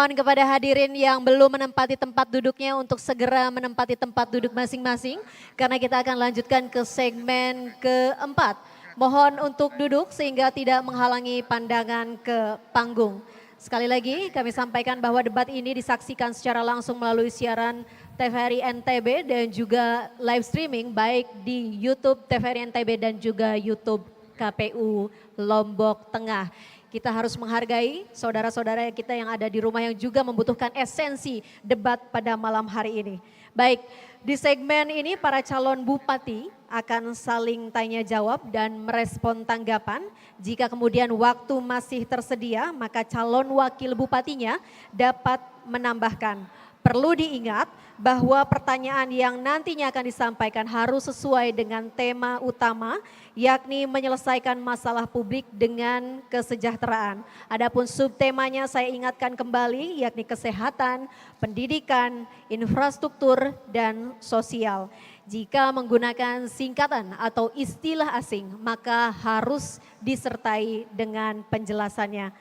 Mohon kepada hadirin yang belum menempati tempat duduknya untuk segera menempati tempat duduk masing-masing. Karena kita akan lanjutkan ke segmen keempat. Mohon untuk duduk sehingga tidak menghalangi pandangan ke panggung. Sekali lagi kami sampaikan bahwa debat ini disaksikan secara langsung melalui siaran TVRI NTB dan juga live streaming baik di YouTube TVRI NTB dan juga YouTube KPU Lombok Tengah. Kita harus menghargai saudara-saudara kita yang ada di rumah yang juga membutuhkan esensi debat pada malam hari ini. Baik, di segmen ini para calon bupati akan saling tanya jawab dan merespon tanggapan. Jika kemudian waktu masih tersedia, maka calon wakil bupatinya dapat menambahkan. Perlu diingat bahwa pertanyaan yang nantinya akan disampaikan harus sesuai dengan tema utama, yakni menyelesaikan masalah publik dengan kesejahteraan. Adapun subtemanya saya ingatkan kembali, yakni kesehatan, pendidikan, infrastruktur, dan sosial. Jika menggunakan singkatan atau istilah asing, maka harus disertai dengan penjelasannya.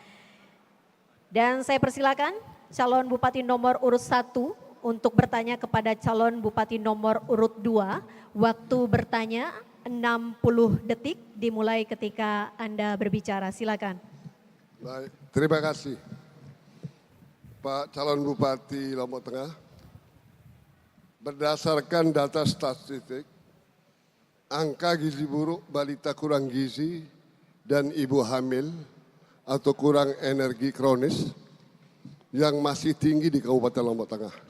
Dan saya persilakan calon bupati nomor urut 1 untuk bertanya kepada calon bupati nomor urut 2. Waktu bertanya 60 detik dimulai ketika Anda berbicara. Silakan. Baik, terima kasih. Pak calon bupati Lombok Tengah, berdasarkan data statistik, angka gizi buruk balita kurang gizi dan ibu hamil atau kurang energi kronis yang masih tinggi di Kabupaten Lombok Tengah.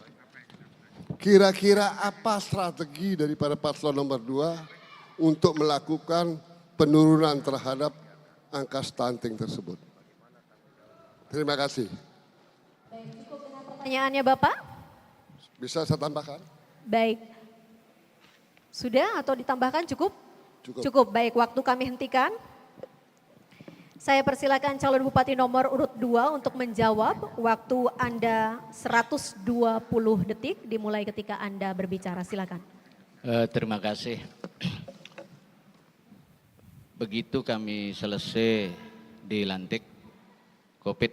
Kira-kira apa strategi daripada paslon nomor 2 untuk melakukan penurunan terhadap angka stunting tersebut? Terima kasih. Baik, cukup dengan pertanyaannya Bapak? Bisa saya tambahkan? Baik. Sudah atau ditambahkan cukup? Cukup. Cukup, baik, waktu kami hentikan. Saya persilakan calon bupati nomor urut 2 untuk menjawab. Waktu Anda 120 detik dimulai ketika Anda berbicara. Silakan. Terima kasih. Begitu kami selesai dilantik COVID,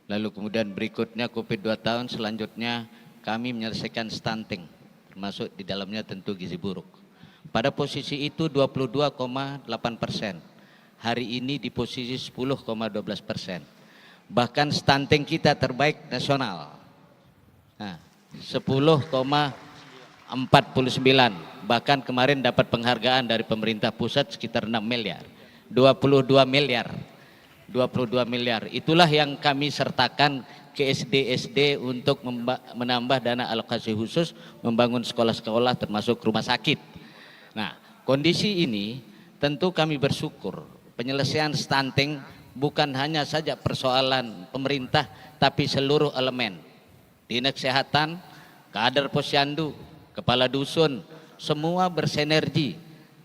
lalu kemudian berikutnya COVID 2 tahun, selanjutnya kami menyelesaikan stunting, termasuk di dalamnya tentu gizi buruk. Pada posisi itu 22,8%. Hari ini di posisi 10,12%. Bahkan stunting kita terbaik nasional. Nah, 10,49. Bahkan kemarin dapat penghargaan dari pemerintah pusat sekitar 6 miliar. 22 miliar. 22 miliar. Itulah yang kami sertakan ke SD-SD untuk menambah dana alokasi khusus membangun sekolah-sekolah termasuk rumah sakit. Nah, kondisi ini tentu kami bersyukur. Penyelesaian stunting bukan hanya saja persoalan pemerintah, tapi seluruh elemen. Dinas Kesehatan, kader posyandu, kepala dusun, semua bersinergi,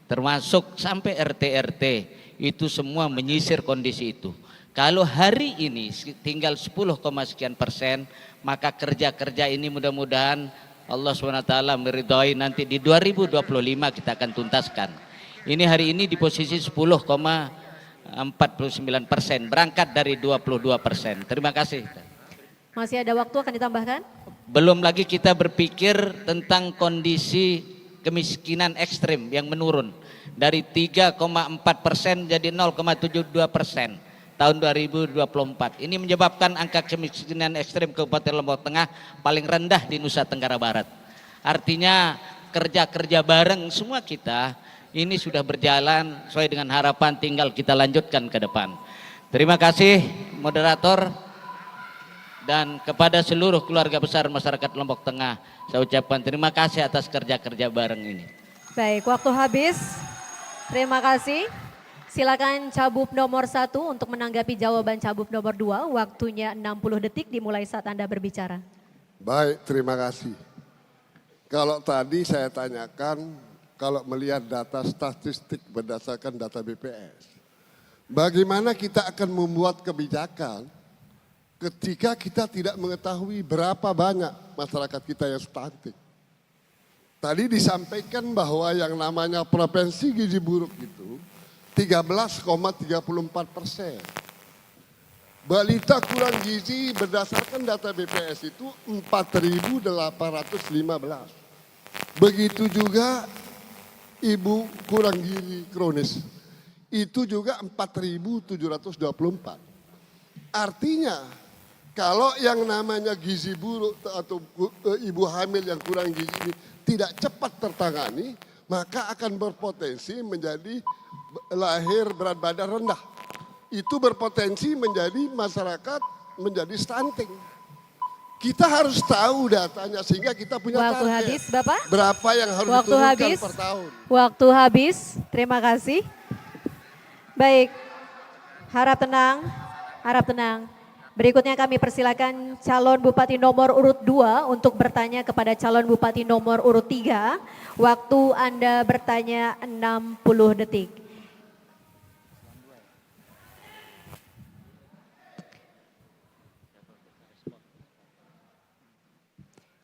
termasuk sampai RT-RT, itu semua menyisir kondisi itu. Kalau hari ini tinggal 10, sekian persen, maka kerja-kerja ini mudah-mudahan Allah SWT meridhai nanti di 2025 kita akan tuntaskan. Ini hari ini di posisi 10,49%, berangkat dari 22%. Terima kasih. Masih ada waktu, akan ditambahkan? Belum lagi kita berpikir tentang kondisi kemiskinan ekstrim yang menurun dari 3,4% jadi 0,72% tahun 2024. Ini menyebabkan angka kemiskinan ekstrim Kabupaten Lombok Tengah paling rendah di Nusa Tenggara Barat. Artinya kerja-kerja bareng semua kita ini sudah berjalan sesuai dengan harapan, tinggal kita lanjutkan ke depan. Terima kasih moderator dan kepada seluruh keluarga besar masyarakat Lombok Tengah, saya ucapkan terima kasih atas kerja-kerja bareng ini. Baik, waktu habis. Terima kasih. Silakan Cabup nomor 1 untuk menanggapi jawaban Cabup nomor 2. Waktunya 60 detik dimulai saat Anda berbicara. Baik, terima kasih. Kalau tadi saya tanyakan, kalau melihat data statistik berdasarkan data BPS, bagaimana kita akan membuat kebijakan ketika kita tidak mengetahui berapa banyak masyarakat kita yang stunting. Tadi disampaikan bahwa yang namanya provinsi gizi buruk itu 13,34%. Balita kurang gizi berdasarkan data BPS itu 4.815. Begitu juga ibu kurang gizi kronis, itu juga 4.724. Artinya kalau yang namanya gizi buruk atau ibu hamil yang kurang gizi ini tidak cepat tertangani, maka akan berpotensi menjadi lahir berat badan rendah. Itu berpotensi menjadi masyarakat menjadi stunting. Kita harus tahu datanya sehingga kita punya Waktu target. habis, Bapak. Berapa yang harus Waktu diturunkan habis. per tahun. Waktu habis. Terima kasih. Baik. Harap tenang. Harap tenang. Berikutnya kami persilakan calon bupati nomor urut 2 untuk bertanya kepada calon bupati nomor urut 3. Waktu Anda bertanya 60 detik.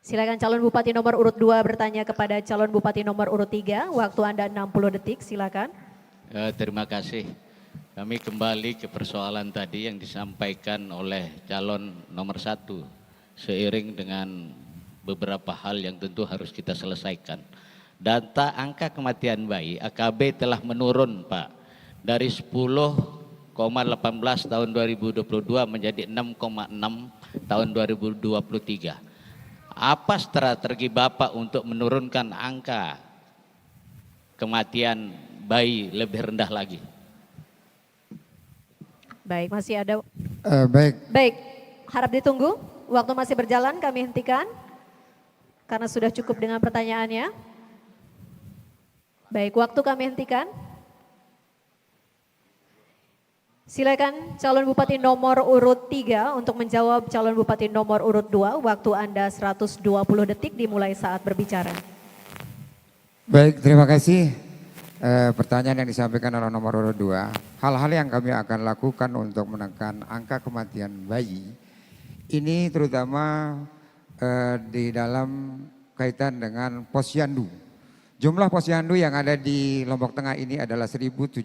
Silakan calon bupati nomor urut 2 bertanya kepada calon bupati nomor urut 3. Waktu Anda 60 detik, silakan. Terima kasih. Kami kembali ke persoalan tadi yang disampaikan oleh calon nomor 1. Seiring dengan beberapa hal yang tentu harus kita selesaikan. Data angka kematian bayi AKB telah menurun, Pak. Dari 10,18 tahun 2022 menjadi 6,6 tahun 2023. Apa strategi Bapak untuk menurunkan angka kematian bayi lebih rendah lagi? Baik, masih ada. Baik, Baik, harap ditunggu. Waktu masih berjalan, kami hentikan. Karena sudah cukup dengan pertanyaannya. Baik, waktu kami hentikan. Silakan calon bupati nomor urut 3 untuk menjawab calon bupati nomor urut 2. Waktu Anda 120 detik dimulai saat berbicara. baik, terima kasih. Pertanyaan yang disampaikan oleh nomor urut 2, hal-hal yang kami akan lakukan untuk menekan angka kematian bayi, ini terutama di dalam kaitan dengan posyandu. Jumlah posyandu yang ada di Lombok Tengah ini adalah 1.737.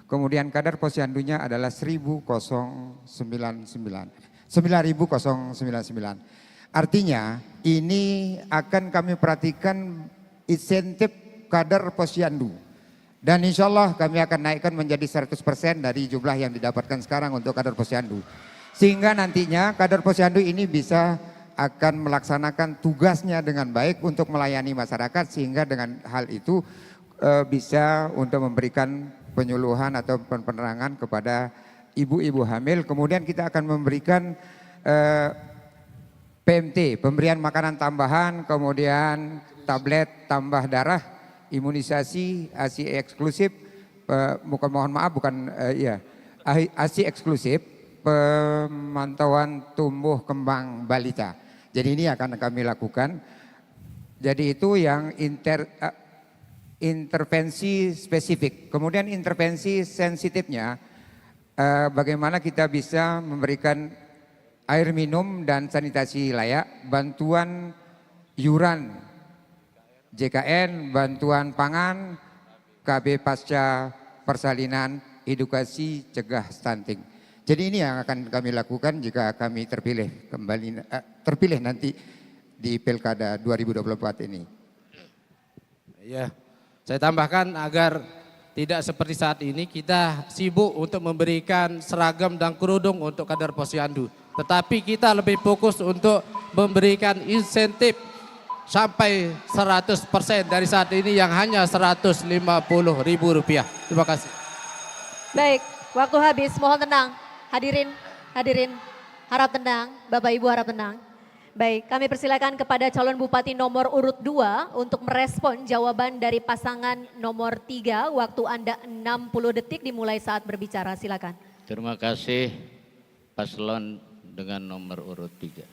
Kemudian kadar posyandunya adalah 9.099. Artinya ini akan kami perhatikan insentif kadar posyandu. Dan insya Allah kami akan naikkan menjadi 100% dari jumlah yang didapatkan sekarang untuk kadar posyandu. Sehingga nantinya kadar posyandu ini bisa akan melaksanakan tugasnya dengan baik untuk melayani masyarakat. Sehingga dengan hal itu bisa untuk memberikan penyuluhan atau penerangan kepada ibu-ibu hamil. Kemudian kita akan memberikan PMT, pemberian makanan tambahan, kemudian tablet tambah darah, imunisasi, ASI eksklusif, ASI eksklusif, pemantauan tumbuh kembang balita. Jadi ini akan kami lakukan. Jadi itu yang intervensi spesifik. Kemudian intervensi sensitifnya, bagaimana kita bisa memberikan air minum dan sanitasi layak, bantuan iuran JKN, bantuan pangan, KB pasca persalinan, edukasi cegah stunting. Jadi ini yang akan kami lakukan jika kami terpilih nanti di Pilkada 2024 ini. Ya, saya tambahkan agar tidak seperti saat ini kita sibuk untuk memberikan seragam dan kerudung untuk kader posyandu. Tetapi kita lebih fokus untuk memberikan insentif sampai 100% dari saat ini yang hanya Rp150.000. Terima kasih. Baik, waktu habis. Mohon tenang. Hadirin, harap tenang. Bapak Ibu harap tenang. Baik, kami persilakan kepada calon bupati nomor urut 2 untuk merespon jawaban dari pasangan nomor 3. Waktu Anda 60 detik dimulai saat berbicara. Silakan. Terima kasih paslon dengan nomor urut 3.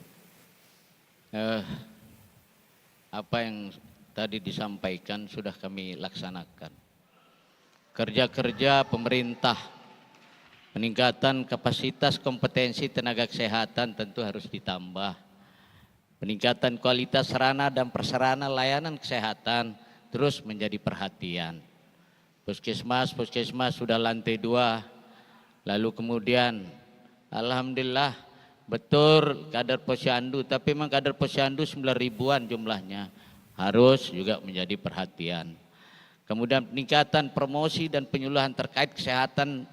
Apa yang tadi disampaikan sudah kami laksanakan. Kerja-kerja pemerintah, peningkatan kapasitas kompetensi tenaga kesehatan tentu harus ditambah. Peningkatan kualitas sarana dan prasarana layanan kesehatan terus menjadi perhatian. Puskesmas sudah lantai 2, lalu kemudian Alhamdulillah betul kader Posyandu, tapi memang kader Posyandu 9.000-an jumlahnya, harus juga menjadi perhatian. Kemudian peningkatan promosi dan penyuluhan terkait kesehatan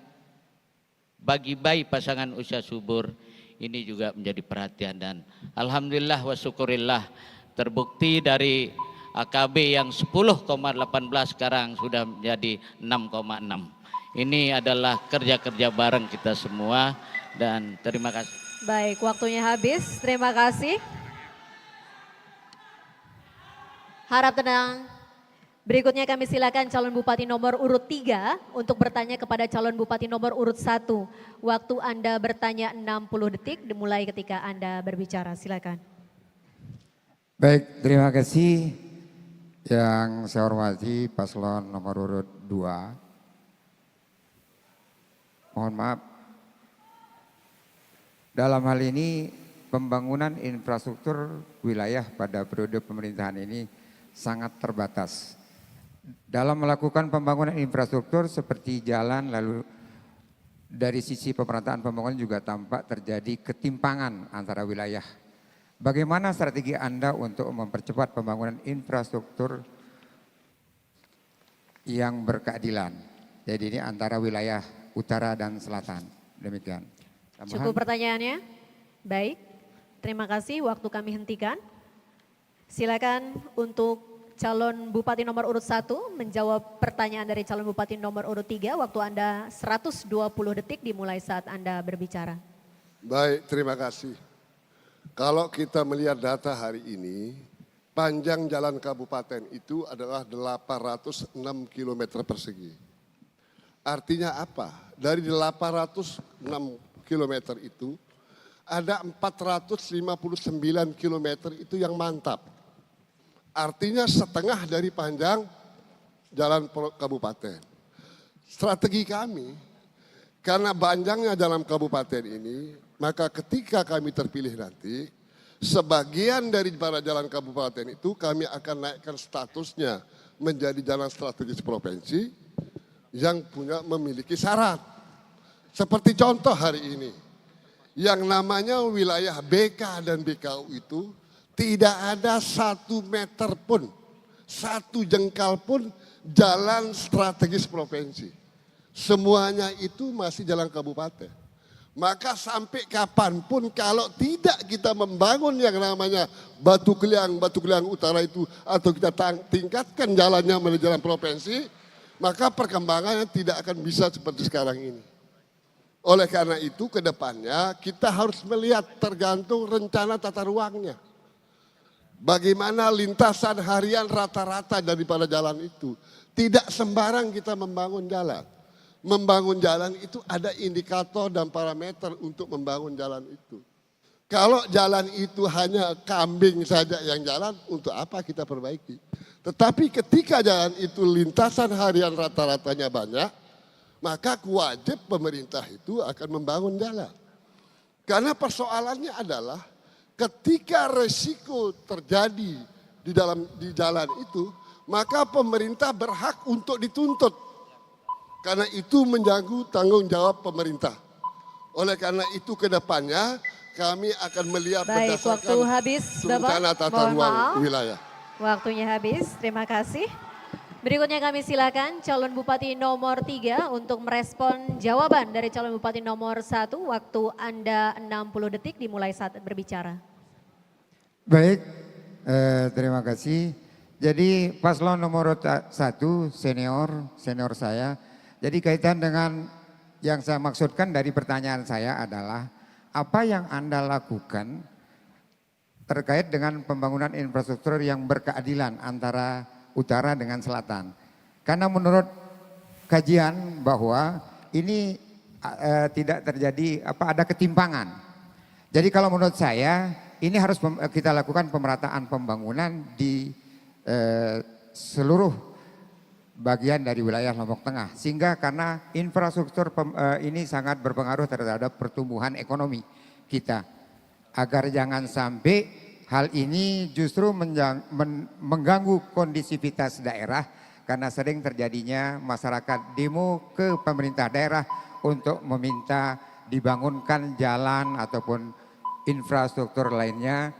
bagi bayi pasangan usia subur, ini juga menjadi perhatian. Dan alhamdulillah wa syukurillah, terbukti dari AKB yang 10,18 sekarang sudah menjadi 6,6. Ini adalah kerja-kerja bareng kita semua, dan terima kasih. Baik, waktunya habis. Terima kasih. Harap tenang. Berikutnya kami silakan calon bupati nomor urut 3 untuk bertanya kepada calon bupati nomor urut 1. Waktu Anda bertanya 60 detik dimulai ketika Anda berbicara. Silakan. Baik, terima kasih. Yang saya hormati paslon nomor urut 2. Mohon maaf. Dalam hal ini pembangunan infrastruktur wilayah pada periode pemerintahan ini sangat terbatas. Dalam melakukan pembangunan infrastruktur seperti jalan, lalu dari sisi pemerataan pembangunan juga tampak terjadi ketimpangan antara wilayah. Bagaimana strategi Anda untuk mempercepat pembangunan infrastruktur yang berkeadilan? Jadi ini antara wilayah utara dan selatan. Demikian. Cukup pertanyaannya? Baik, terima kasih. Waktu kami hentikan. Silakan untuk calon bupati nomor urut 1 menjawab pertanyaan dari calon bupati nomor urut 3. Waktu Anda 120 detik dimulai saat Anda berbicara. Baik, terima kasih. Kalau kita melihat data hari ini, panjang jalan kabupaten itu adalah 806 km persegi. Artinya apa? Dari 806 km itu, ada 459 km itu yang mantap. Artinya setengah dari panjang jalan kabupaten. Strategi kami, karena panjangnya dalam kabupaten ini, maka ketika kami terpilih nanti, sebagian dari para jalan kabupaten itu kami akan naikkan statusnya menjadi jalan strategis provinsi yang memiliki syarat. Seperti contoh hari ini, yang namanya wilayah BK dan BKU itu tidak ada 1 meter pun, 1 jengkal pun jalan strategis provinsi. Semuanya itu masih jalan kabupaten. Maka sampai kapanpun kalau tidak kita membangun yang namanya Batu Keliang Utara itu, atau kita tingkatkan jalannya menuju jalan provinsi, maka perkembangannya tidak akan bisa seperti sekarang ini. Oleh karena itu ke depannya kita harus melihat tergantung rencana tata ruangnya. Bagaimana lintasan harian rata-rata daripada jalan itu. Tidak sembarang kita membangun jalan. Membangun jalan itu ada indikator dan parameter untuk membangun jalan itu. Kalau jalan itu hanya kambing saja yang jalan, untuk apa kita perbaiki? Tetapi ketika jalan itu lintasan harian rata-ratanya banyak, maka wajib pemerintah itu akan membangun jalan. Karena persoalannya adalah ketika resiko terjadi di jalan itu, maka pemerintah berhak untuk dituntut. Karena itu mengganggu tanggung jawab pemerintah. Oleh karena itu ke depannya kami akan melihat berdasarkan rencana tata ruang wilayah. Waktunya habis, terima kasih. Berikutnya kami silakan calon bupati nomor 3 untuk merespon jawaban dari calon bupati nomor 1. Waktu Anda 60 detik dimulai saat berbicara. Baik, terima kasih. Jadi paslon nomor 1 senior saya. Jadi kaitan dengan yang saya maksudkan dari pertanyaan saya adalah apa yang Anda lakukan terkait dengan pembangunan infrastruktur yang berkeadilan antara utara dengan selatan. Karena menurut kajian bahwa ini tidak terjadi ada ketimpangan. Jadi kalau menurut saya ini harus kita lakukan pemerataan pembangunan di seluruh bagian dari wilayah Lombok Tengah. Sehingga karena infrastruktur ini sangat berpengaruh terhadap pertumbuhan ekonomi kita. Agar jangan sampai hal ini justru mengganggu kondisivitas daerah. Karena sering terjadinya masyarakat demo ke pemerintah daerah untuk meminta dibangunkan jalan ataupun infrastruktur lainnya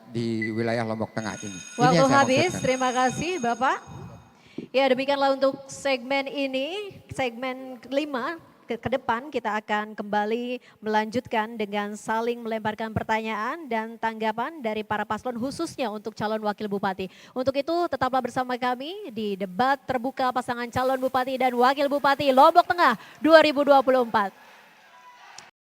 di wilayah Lombok Tengah ini. Ini Waktu yang saya habis, maksudkan. terima kasih Bapak. Ya demikianlah untuk segmen ini, segmen kelima. Ke depan kita akan kembali melanjutkan dengan saling melemparkan pertanyaan dan tanggapan dari para paslon khususnya untuk calon wakil bupati. Untuk itu tetaplah bersama kami di debat terbuka pasangan calon bupati dan wakil bupati Lombok Tengah 2024.